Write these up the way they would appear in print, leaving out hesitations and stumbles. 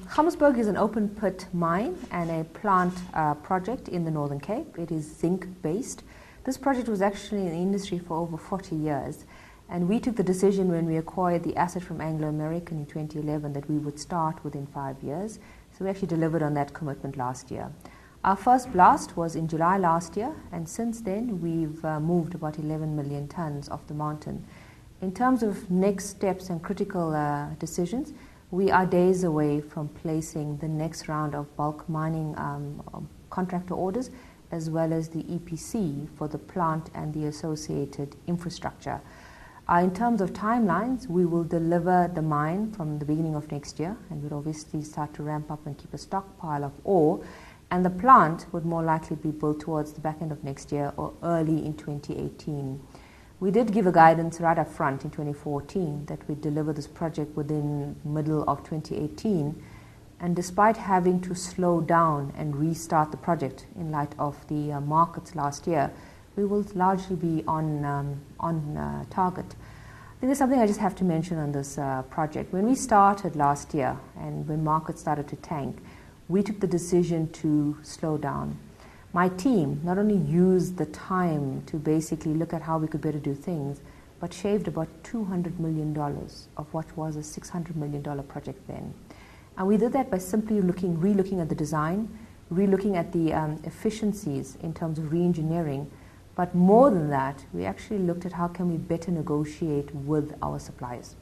Gamsberg is an open pit mine and a plant project in the Northern Cape. It is zinc based. This project was actually in the industry for over 40 years, and we took the decision when we acquired the asset from Anglo American in 2011 that we would start within 5 years. So we actually delivered on that commitment last year. Our first blast was in July last year, and since then we've moved about 11 million tons off the mountain. In terms of next steps and critical decisions, we are days away from placing the next round of bulk mining contractor orders, as well as the EPC for the plant and the associated infrastructure. In terms of timelines, we will deliver the mine from the beginning of next year, and we'll obviously start to ramp up and keep a stockpile of ore, and the plant would more likely be built towards the back end of next year or early in 2018. We did give a guidance right up front in 2014 that we'd deliver this project within middle of 2018, and despite having to slow down and restart the project in light of the markets last year, we will largely be on target. I think there's something I just have to mention on this project. When we started last year and when markets started to tank, we took the decision to slow down. My team not only used the time to basically look at how we could better do things, but shaved about $200 million of what was a $600 million project then. And we did that by simply re-looking at the design, re-looking at the efficiencies in terms of re-engineering. But more than that, we actually looked at how can we better negotiate with our suppliers.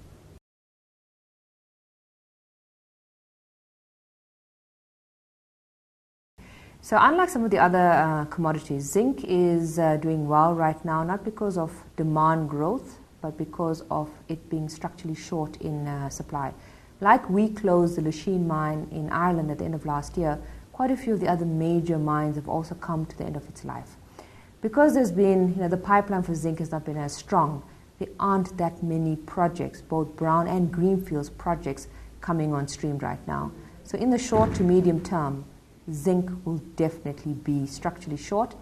So unlike some of the other commodities, zinc is doing well right now, not because of demand growth, but because of it being structurally short in supply. Like we closed the Lachine mine in Ireland at the end of last year, quite a few of the other major mines have also come to the end of its life. Because there's been, the pipeline for zinc has not been as strong, there aren't that many projects, both brown and greenfields projects, coming on stream right now. So in the short to medium term, zinc will definitely be structurally short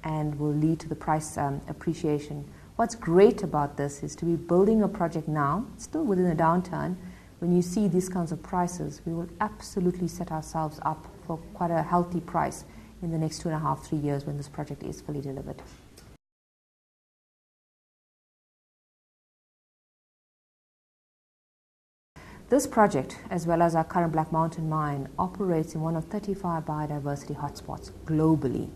and will lead to the price appreciation. What's great about this is to be building a project now, still within a downturn. When you see these kinds of prices, we will absolutely set ourselves up for quite a healthy price in the next 2.5, 3 years when this project is fully delivered. This project, as well as our current Black Mountain mine, operates in one of 35 biodiversity hotspots globally.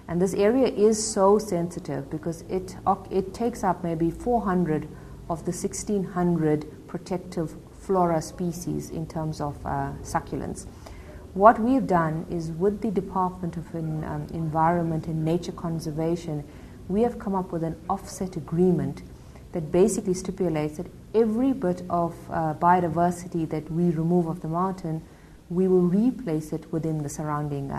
And this area is so sensitive because it takes up maybe 400 of the 1,600 protective flora species in terms of succulents. What we've done is, with the Department of Environment and Nature Conservation, we have come up with an offset agreement that basically stipulates that every bit of biodiversity that we remove off the mountain, we will replace it within the surrounding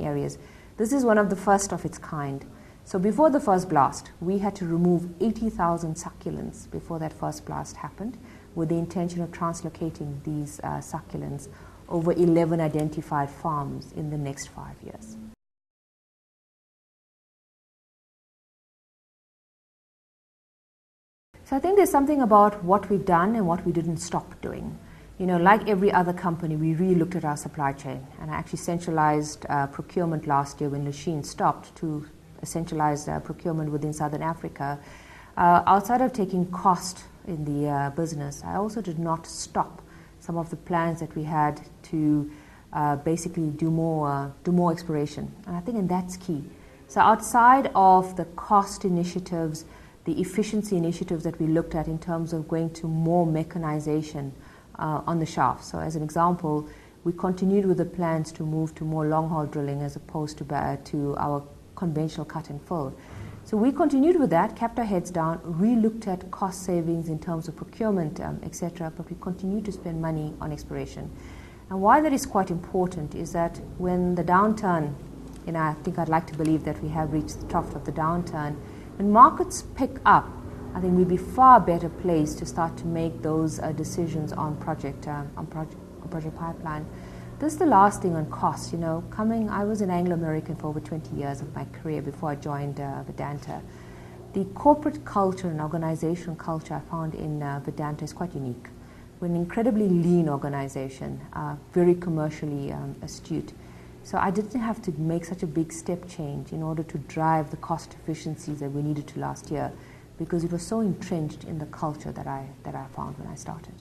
areas. This is one of the first of its kind. So before the first blast, we had to remove 80,000 succulents before that first blast happened, with the intention of translocating these succulents over 11 identified farms in the next 5 years. So I think there's something about what we've done and what we didn't stop doing. Like every other company, we really looked at our supply chain, and I actually centralized procurement last year when Lachine stopped to centralize procurement within Southern Africa. Outside of taking cost in the business, I also did not stop some of the plans that we had to basically do more exploration, and I think that's key. So outside of the cost initiatives, the efficiency initiatives that we looked at in terms of going to more mechanization on the shaft. So as an example, we continued with the plans to move to more long-haul drilling as opposed to our conventional cut and fill. So we continued with that, kept our heads down, re-looked at cost savings in terms of procurement, etc., but we continued to spend money on exploration. And why that is quite important is that when the downturn, I think I'd like to believe that we have reached the trough of the downturn, when markets pick up, I think we'll be far better placed to start to make those decisions on project pipeline. This is the last thing on cost. I was in Anglo American for over 20 years of my career before I joined Vedanta. The corporate culture and organizational culture I found in Vedanta is quite unique. We're an incredibly lean organization, very commercially astute. So I didn't have to make such a big step change in order to drive the cost efficiencies that we needed to last year, because it was so entrenched in the culture that I found when I started.